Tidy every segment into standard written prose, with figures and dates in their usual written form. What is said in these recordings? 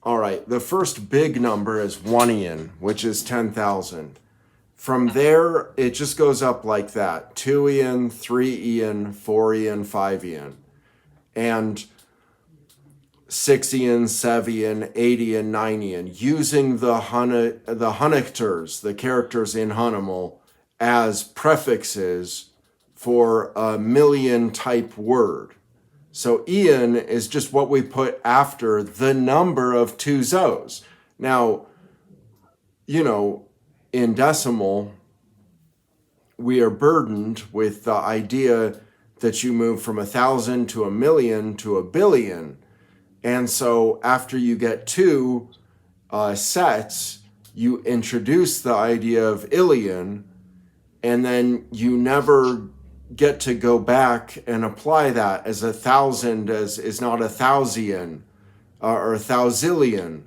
All right, the first big number is 1 which is 10,000. From there, it just goes up like that. 2 3 4 5 and 6 7 8 9 using the Hunnictors, the characters in Hunimal, as prefixes for a million type word. So Ian is just what we put after the number of two Zos. Now, in decimal, we are burdened with the idea that you move from 1,000 to 1,000,000 to 1,000,000,000. And so after you get two sets, you introduce the idea of Ilian, and then you never get to go back and apply that as 1,000 as is not 1,000 or 1,000,000,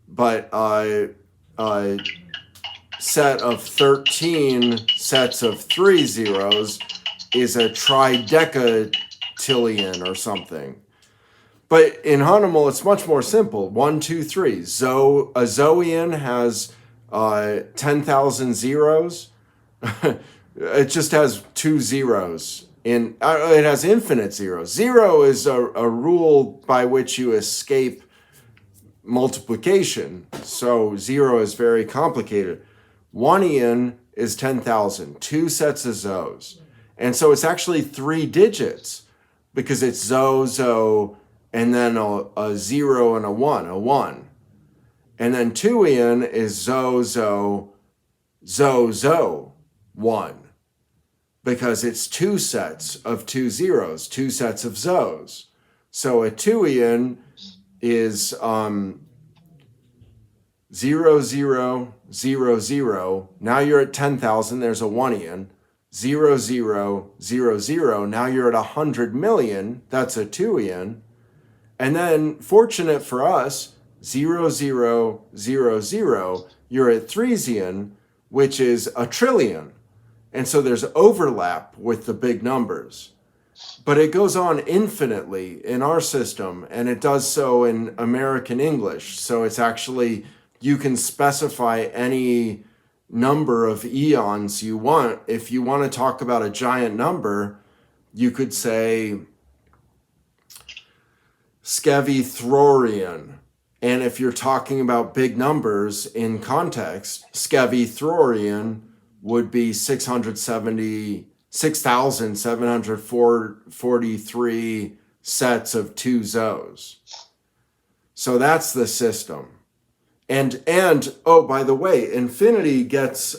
but a set of 13 sets of 3 zeros is a tridecatillion or something. But in Hunimal, it's much more simple. 1, 2, 3. A Zoian has 10,000 zeros. It just has 2 zeros. It has infinite zeros. Zero is a rule by which you escape multiplication. So 0 is very complicated. 1 is 10,000. 2 sets of Zos. And so it's actually 3 digits because it's Zo, and then a 0 and a 1. And then 2 is Zo, 1. Because it's 2 sets of 2 zeros, 2 sets of Zos. So a 2 is 0, 0, 0, 0. Now you're at 10,000. There's a 1 0, 0, 0, 0. Now you're at 100 million. That's a 2 And then, fortunate for us, 0, 0, 0, 0. You're at 3 which is a trillion. And so there's overlap with the big numbers. But it goes on infinitely in our system, and it does so in American English. So it's actually, you can specify any number of eons you want. If you want to talk about a giant number, you could say Skevithrorian. And if you're talking about big numbers in context, Skevithrorian would be 6,743 sets of 2 Zos. So that's the system. And oh, by the way, infinity gets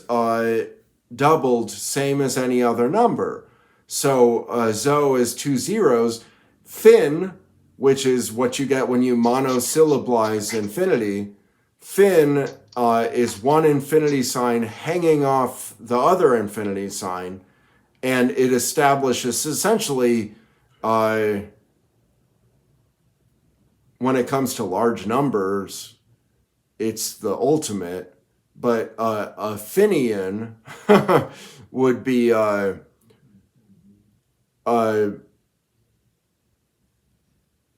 doubled, same as any other number. So Zo is 2 zeros. Fin, which is what you get when you monosyllablize infinity, fin is one infinity sign hanging off the other infinity sign, and it establishes essentially, when it comes to large numbers, it's the ultimate, but a Finian would be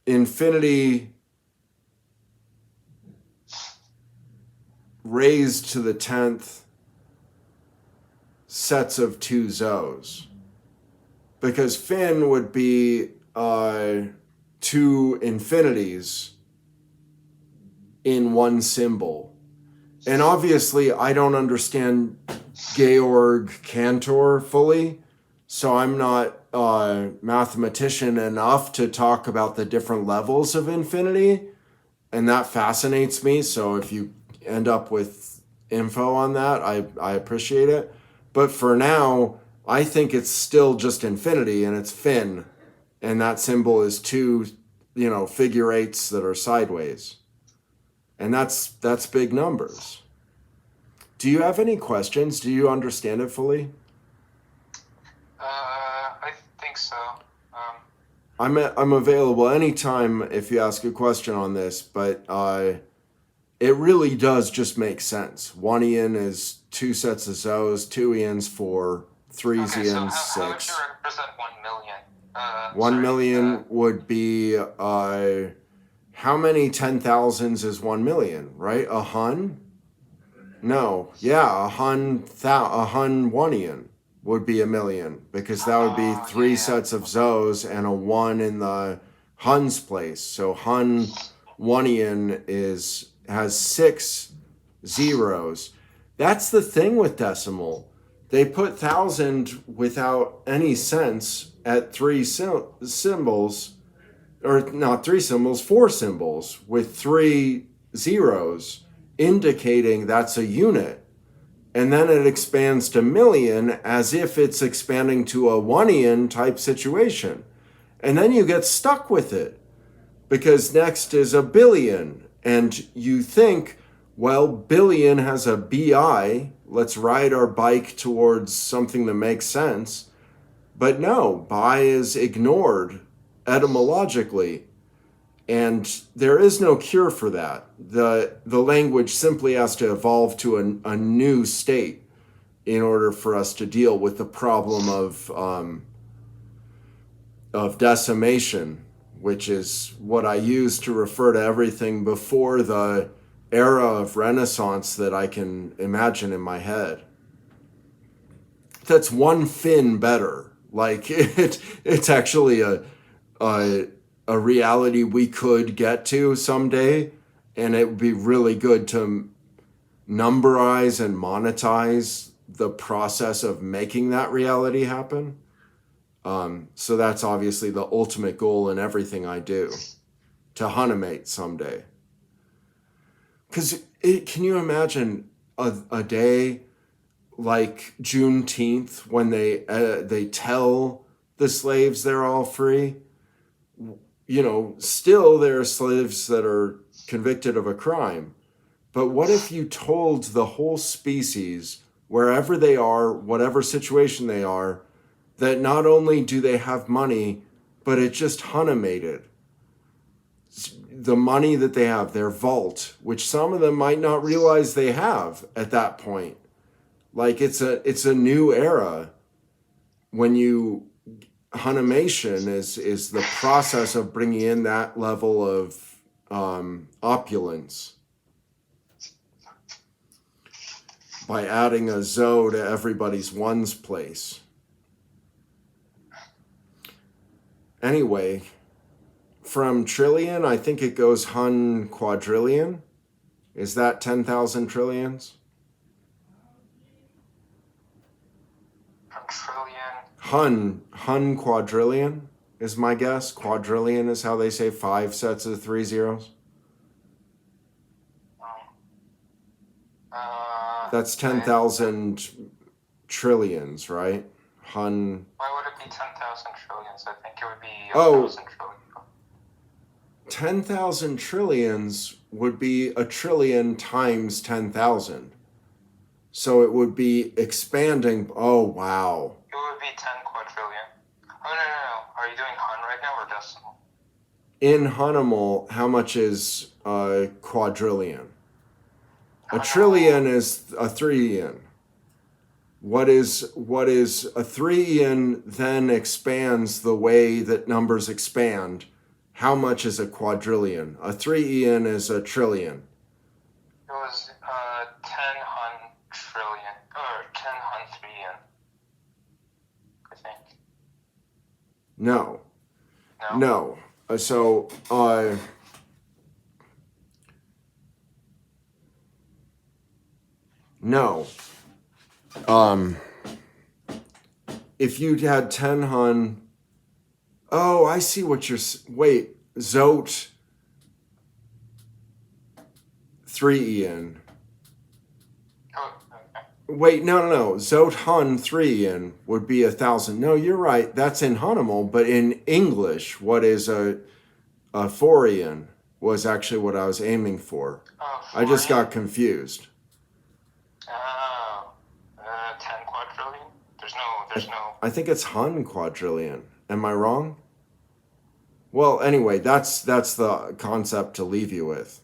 infinity raised to the 10th sets of 2 Zos. Because fin would be 2 infinities in one symbol. And obviously, I don't understand Georg Cantor fully, so I'm not a mathematician enough to talk about the different levels of infinity, and that fascinates me. So if you end up with info on that, I appreciate it. But for now, I think it's still just infinity, and it's fin, and that symbol is 2, figure eights that are sideways. And that's big numbers. Do you have any questions? Do you understand it fully? I think so. I'm available anytime if you ask a question on this, but it really does just make sense. 1 is 2 sets of Zos, 2 Ians 4, 3 Okay, so Ians how would 6. you represent 1 million? 1 million would be How many 10,000s is 1 million, right? A hun? No. Yeah, a hun oneian would be a million because that would be three sets of zos and a one in the hun's place. So hun oneian has 6 zeros. That's the thing with decimal. They put thousand without any sense at 3 symbols, or not 3 symbols, 4 symbols with 3 zeros, indicating that's a unit. And then it expands to million as if it's expanding to a oneian type situation. And then you get stuck with it because next is a billion. And you think, well, billion has a BI. Let's ride our bike towards something that makes sense. But no, bi is ignored etymologically. And there is no cure for that. The language simply has to evolve to a new state in order for us to deal with the problem of decimation, which is what I use to refer to everything before the era of Renaissance that I can imagine in my head. That's one fin better. Like it's actually a reality we could get to someday, and it would be really good to numberize and monetize the process of making that reality happen. So that's obviously the ultimate goal in everything I do, to Hunimate someday. Because can you imagine a day like Juneteenth when they tell the slaves they're all free? You know, still there are slaves that are convicted of a crime. But what if you told the whole species, wherever they are, whatever situation they are, that not only do they have money, but it just Hunimated. The money that they have, their vault, which some of them might not realize they have at that point. Like it's a new era when you Hunimation is the process of bringing in that level of opulence by adding a zo to everybody's ones place. Anyway, from trillion, I think it goes hun quadrillion. Is that 10,000 trillions? Hun quadrillion is my guess. Quadrillion is how they say 5 sets of 3 zeros. That's 10,000 trillions, right? Hun. Why would it be 10,000 trillions? I think it would be 1,000 trillion. 10,000 trillions would be a trillion times 10,000. So it would be expanding. Oh, wow. It would be 10 quadrillion. Oh, no. Are you doing hun right now or decimal? In Hunimal, how much is a quadrillion? A trillion is a 3-ian. What is a 3-ian then expands the way that numbers expand. How much is a quadrillion? A 3-ian is a trillion. It was 10 hun trillion, or 10 hun 3-ian, I think. No. So, no. If you had 10 hun, oh, I see what you're, wait, Zot 3-ian. Oh, okay. Wait, no. Zot hun 3-ian would be 1,000. No, you're right. That's in Hunimal, but in English, what is a 4-ian was actually what I was aiming for. Oh, I just got confused. 10 quadrillion? There's no. I think it's hun quadrillion. Am I wrong? Well, anyway, that's the concept to leave you with.